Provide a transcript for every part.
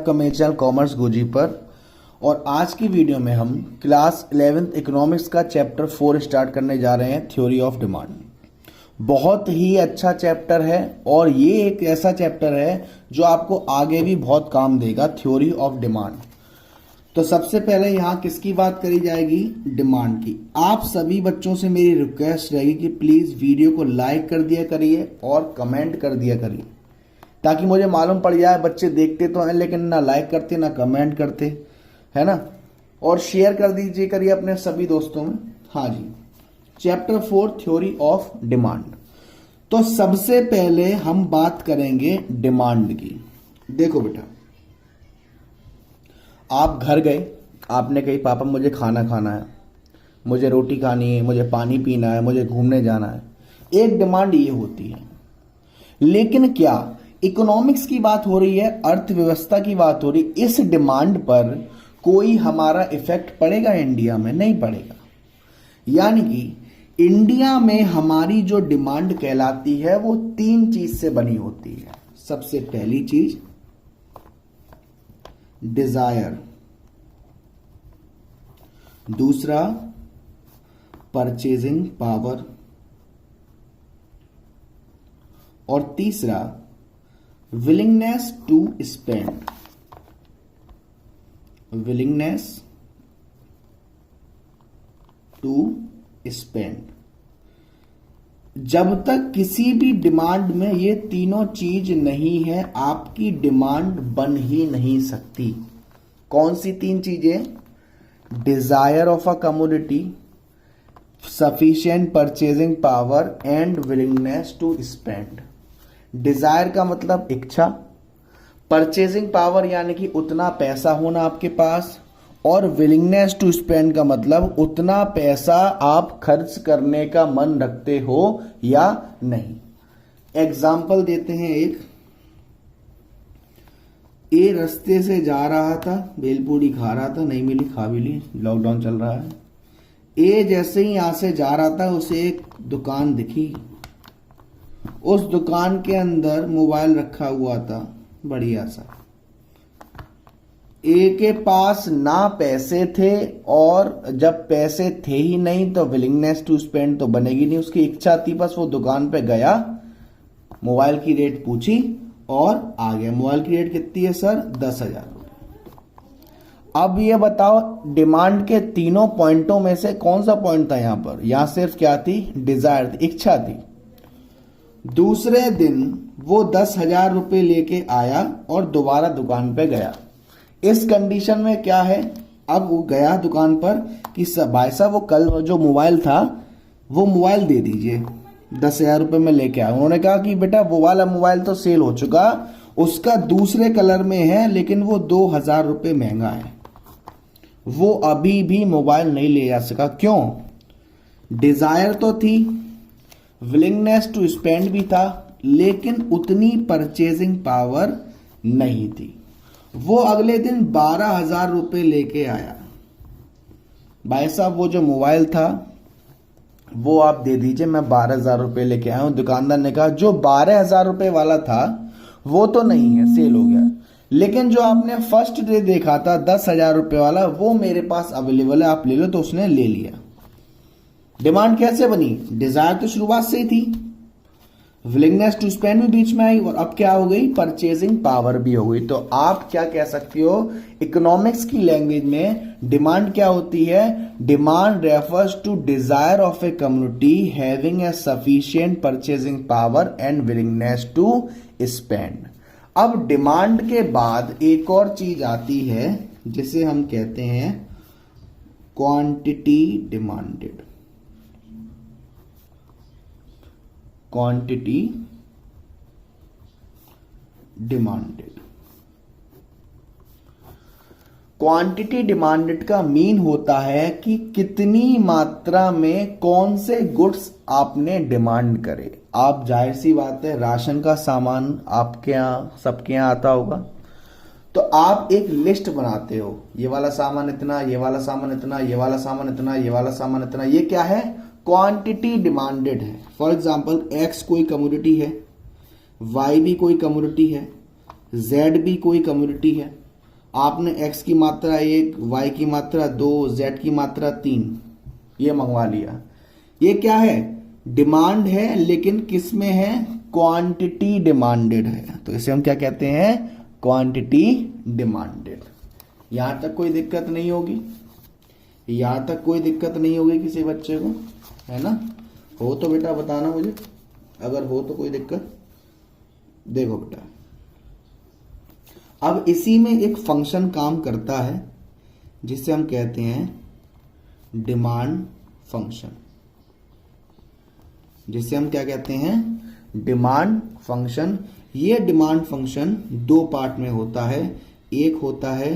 आपका मेरे channel commerce गुरुजी पर। और आज की वीडियो में हम क्लास 11th इकोनॉमिक्स का चैप्टर 4 स्टार्ट करने जा रहे हैं, थ्योरी ऑफ डिमांड। बहुत ही अच्छा चैप्टर है और ये एक ऐसा चैप्टर है जो आपको आगे भी बहुत काम देगा, थ्योरी ऑफ डिमांड। तो सबसे पहले यहाँ किसकी बात करी जाएगी? डिमांड की। आप सभी बच्चों से मेरी रिक्वेस्ट रहेगी कि प्लीज वीडियो को लाइक कर दिया करिए और कमेंट कर दिया करिए, ताकि मुझे मालूम पड़ जाए बच्चे देखते तो हैं लेकिन ना लाइक करते ना कमेंट करते, है ना। और शेयर कर दीजिए करिए अपने सभी दोस्तों में। हाँ जी, चैप्टर 4 थ्योरी ऑफ डिमांड। तो सबसे पहले हम बात करेंगे डिमांड की। देखो बेटा, आप घर गए, आपने कही पापा मुझे खाना खाना है, मुझे रोटी खानी है, मुझे पानी पीना है, मुझे घूमने जाना है। एक डिमांड ये होती है। लेकिन क्या इकोनॉमिक्स की बात हो रही है, अर्थव्यवस्था की बात हो रही है, इस डिमांड पर कोई हमारा इफेक्ट पड़ेगा इंडिया में? नहीं पड़ेगा। यानी कि इंडिया में हमारी जो डिमांड कहलाती है वो 3 चीज से बनी होती है। सबसे पहली चीज डिजायर, दूसरा परचेजिंग पावर और तीसरा willingness to spend. Willingness to spend. जब तक किसी भी डिमांड में ये तीनों चीज नहीं है, आपकी डिमांड बन ही नहीं सकती। कौन सी 3 चीजें? Desire of a commodity, sufficient purchasing power and willingness to spend. Desire का मतलब इच्छा, परचेजिंग पावर यानी कि उतना पैसा होना आपके पास, और विलिंगनेस टू स्पेंड का मतलब उतना पैसा आप खर्च करने का मन रखते हो या नहीं। एग्जाम्पल देते हैं एक। ए रास्ते से जा रहा था, भेलपूरी खा रहा था, नहीं मिली, खा भी ली, लॉकडाउन चल रहा है। ए जैसे ही यहां से जा रहा था उसे एक दुकान दिखी। उस दुकान के अंदर मोबाइल रखा हुआ था बढ़िया सा। ए के पास ना पैसे थे, और जब पैसे थे ही नहीं तो विलिंगनेस टू स्पेंड तो बनेगी नहीं। उसकी इच्छा थी, बस वो दुकान पे गया, मोबाइल की रेट पूछी और आ गया। मोबाइल की रेट कितनी है सर? 10,000 रुपए। अब ये बताओ, डिमांड के तीनों पॉइंटों में से कौन सा पॉइंट था यहां पर? यहां सिर्फ क्या थी? डिजायर थी, इच्छा थी। दूसरे दिन वो 10,000 रुपए लेके आया और दोबारा दुकान पे गया। इस कंडीशन में क्या है? अब वो गया दुकान पर कि भाई साहब वो कल जो मोबाइल था वो मोबाइल दे दीजिए, 10,000 रुपए में लेके आया। उन्होंने कहा कि बेटा वो वाला मोबाइल तो सेल हो चुका, उसका दूसरे कलर में है लेकिन वो 2,000 रुपए महंगा है। वो अभी भी मोबाइल नहीं ले जा सका। क्यों? डिजायर तो थी, विलिंगनेस टू स्पेंड भी था, लेकिन उतनी परचेजिंग पावर नहीं थी। वो अगले दिन 12,000 रुपए लेके आया। भाई साहब वो जो मोबाइल था वो आप दे दीजिए, मैं 12,000 रुपए लेके आया हूं। दुकानदार ने कहा जो 12,000 रुपए वाला था वो तो नहीं है, सेल हो गया, लेकिन जो आपने फर्स्ट डे देखा था 10,000 रुपए वाला वो मेरे पास अवेलेबल है, आप ले लो। तो उसने ले लिया। डिमांड कैसे बनी? डिजायर तो शुरुआत से ही थी, विलिंगनेस टू स्पेंड भी बीच में आई, और अब क्या हो गई? परचेजिंग पावर भी हो गई। तो आप क्या कह सकते हो इकोनॉमिक्स की लैंग्वेज में? डिमांड क्या होती है? Demand refers to desire of a community having a sufficient purchasing power and willingness to spend. अब डिमांड के बाद एक और चीज आती है जिसे हम कहते हैं quantity demanded. Quantity demanded. Quantity demanded का मीन होता है कि कितनी मात्रा में कौन से गुड्स आपने डिमांड करे। आप जाहिर सी बात है, राशन का सामान आपके यहां सबके यहां आता होगा, तो आप एक लिस्ट बनाते हो, ये वाला सामान इतना, ये वाला सामान इतना, ये वाला सामान इतना, ये वाला सामान इतना। ये क्या है? क्वांटिटी डिमांडेड है। फॉर एग्जाम्पल एक्स कोई कमोडिटी है, वाई भी कोई कमोडिटी है, जेड भी कोई कमोडिटी है, आपने x की मात्रा 1, y की मात्रा 2, z की मात्रा 3 ये मंगवा लिया। ये क्या है? डिमांड है, लेकिन किस में है? क्वांटिटी डिमांडेड है, तो इसे हम क्या कहते हैं? Quantity demanded. यहां तक कोई दिक्कत नहीं होगी, यहां तक कोई दिक्कत नहीं होगी किसी बच्चे को, है ना? हो तो बेटा बताना मुझे, अगर हो तो कोई दिक्कत। देखो बेटा, अब इसी में एक फंक्शन काम करता है जिसे हम कहते हैं डिमांड फंक्शन, जिसे हम क्या कहते हैं? Demand function. ये डिमांड फंक्शन दो पार्ट में होता है, एक होता है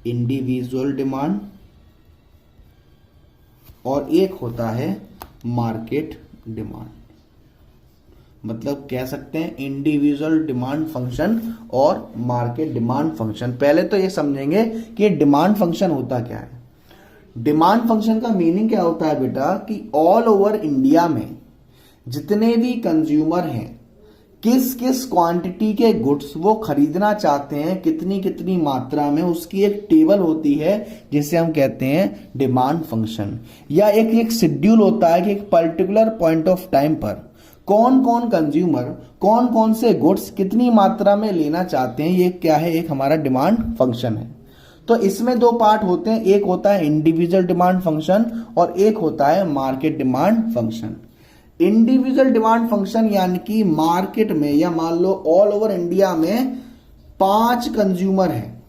इंडिविजुअल डिमांड और एक होता है मार्केट डिमांड। मतलब कह सकते हैं इंडिविजुअल डिमांड फंक्शन और मार्केट डिमांड फंक्शन। पहले तो ये समझेंगे कि डिमांड फंक्शन होता क्या है। डिमांड फंक्शन का मीनिंग क्या होता है बेटा कि ऑल ओवर इंडिया में जितने भी कंज्यूमर हैं, किस किस क्वांटिटी के गुड्स वो खरीदना चाहते हैं, कितनी कितनी मात्रा में, उसकी एक टेबल होती है जिसे हम कहते हैं डिमांड फंक्शन। या एक शेड्यूल होता है कि एक पर्टिकुलर पॉइंट ऑफ टाइम पर कौन कौन कंज्यूमर कौन कौन से गुड्स कितनी मात्रा में लेना चाहते हैं। ये क्या है? एक हमारा डिमांड फंक्शन है। तो इसमें दो पार्ट होते हैं, एक होता है इंडिविजुअल डिमांड फंक्शन और एक होता है market demand function. Individual demand function यानी कि मार्केट में या मान लो ऑल ओवर इंडिया में 5 कंज्यूमर हैं,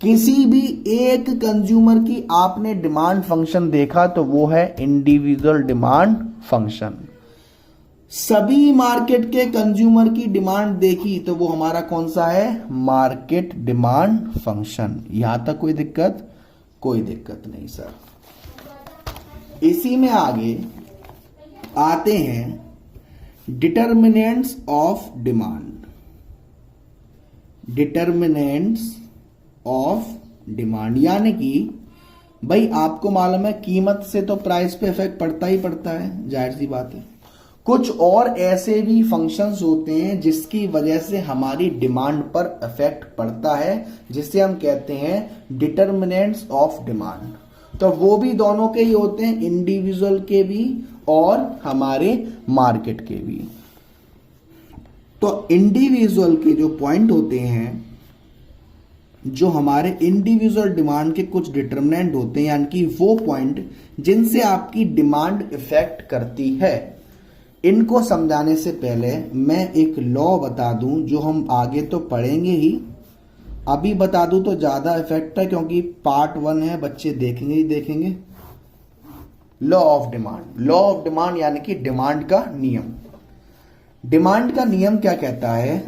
किसी भी एक कंज्यूमर की आपने डिमांड फंक्शन देखा तो वो है इंडिविजुअल डिमांड फंक्शन। सभी मार्केट के कंज्यूमर की डिमांड देखी तो वो हमारा कौन सा है? Market demand function. यहां तक कोई दिक्कत? कोई दिक्कत नहीं सर। इसी में आगे आते हैं determinants of demand. Determinants of demand यानी कि भाई आपको मालूम है कीमत से तो प्राइस पे इफेक्ट पड़ता ही पड़ता है, जाहिर सी बात है। कुछ और ऐसे भी फंक्शंस होते हैं जिसकी वजह से हमारी डिमांड पर इफेक्ट पड़ता है, जिसे हम कहते हैं डिटर्मिनेंट्स ऑफ डिमांड। तो वो भी दोनों के ही होते हैं, इंडिविजुअल के भी और हमारे मार्केट के भी। तो इंडिविजुअल के जो पॉइंट होते हैं, जो हमारे इंडिविजुअल डिमांड के कुछ डिटर्मिनेंट होते हैं, यानी कि वो पॉइंट जिनसे आपकी डिमांड इफेक्ट करती है, इनको समझाने से पहले मैं एक लॉ बता दूं जो हम आगे तो पढ़ेंगे ही, अभी बता दूं तो ज्यादा इफेक्ट है क्योंकि पार्ट 1 है, बच्चे देखेंगे ही देखेंगे। Law of demand. Law of demand यानी कि डिमांड का नियम। डिमांड का नियम क्या कहता है?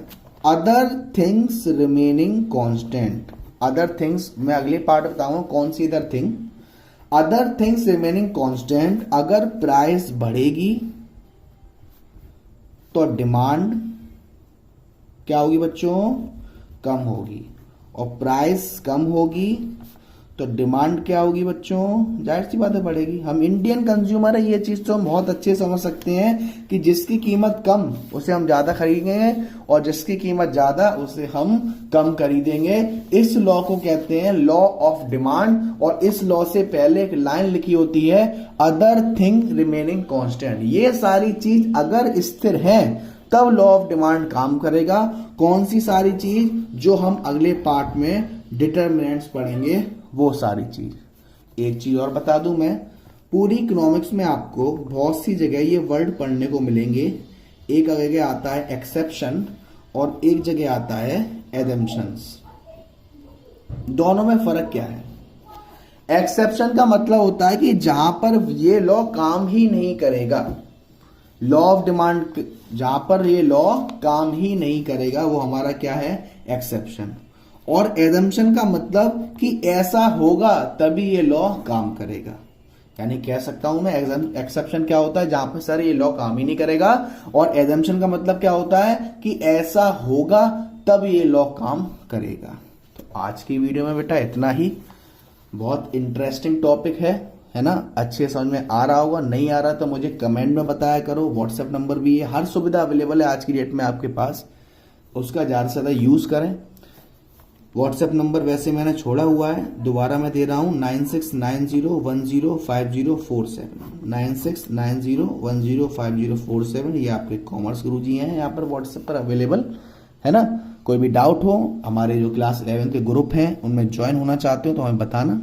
Other things remaining constant. Other things मैं अगले पार्ट बताऊंगा कौन सी other thing. Other things remaining constant, अगर प्राइस बढ़ेगी तो डिमांड क्या होगी बच्चों? कम होगी। और प्राइस कम होगी तो डिमांड क्या होगी बच्चों? जाहिर सी बात है बढ़ेगी। हम इंडियन कंज्यूमर है, ये चीज तो हम बहुत अच्छे समझ सकते हैं कि जिसकी कीमत कम उसे हम ज्यादा खरीदेंगे और जिसकी कीमत ज्यादा उसे हम कम खरीदेंगे। इस लॉ को कहते हैं लॉ ऑफ डिमांड। और इस लॉ से पहले एक लाइन लिखी होती है अदर थिंग रिमेनिंग कांस्टेंट। ये सारी चीज अगर स्थिर है तब लॉ ऑफ डिमांड काम करेगा। कौन सी सारी चीज? जो हम अगले पार्ट में डिटर्मिनेंट्स पढ़ेंगे वो सारी चीज। एक चीज और बता दूं मैं, पूरी इकोनॉमिक्स में आपको बहुत सी जगह ये वर्ड पढ़ने को मिलेंगे। एक जगह आता है एक्सेप्शन और एक जगह आता है एजम्पशंस। दोनों में फर्क क्या है? एक्सेप्शन का मतलब होता है कि जहां पर ये लॉ काम ही नहीं करेगा, लॉ ऑफ डिमांड जहां पर ये लॉ काम ही नहीं करेगा वो हमारा क्या है? एक्सेप्शन। और एजम्पशन का मतलब कि ऐसा होगा तभी ये लॉ काम करेगा। यानी कह सकता हूं मैं एक्सेप्शन क्या होता है? जहां पर सर ये लॉ काम ही नहीं करेगा। और एजम्पशन का मतलब क्या होता है? कि ऐसा होगा तब ये लॉ काम करेगा। तो आज की वीडियो में बेटा इतना ही। बहुत इंटरेस्टिंग टॉपिक है ना? अच्छे समझ में आ रहा होगा, नहीं आ रहा तो मुझे कमेंट में बताया करो। व्हाट्सएप नंबर भी है, हर सुविधा अवेलेबल है आज की डेट में आपके पास, उसका ज्यादा से ज्यादा यूज करें। व्हाट्सएप नंबर वैसे मैंने छोड़ा हुआ है, दोबारा मैं दे रहा हूँ 9690105047, 9690105047। ये आपके कॉमर्स गुरुजी हैं यहाँ पर व्हाट्सएप पर अवेलेबल, है ना। कोई भी डाउट हो, हमारे जो क्लास 11 के ग्रुप हैं उनमें ज्वाइन होना चाहते हो तो हमें बताना।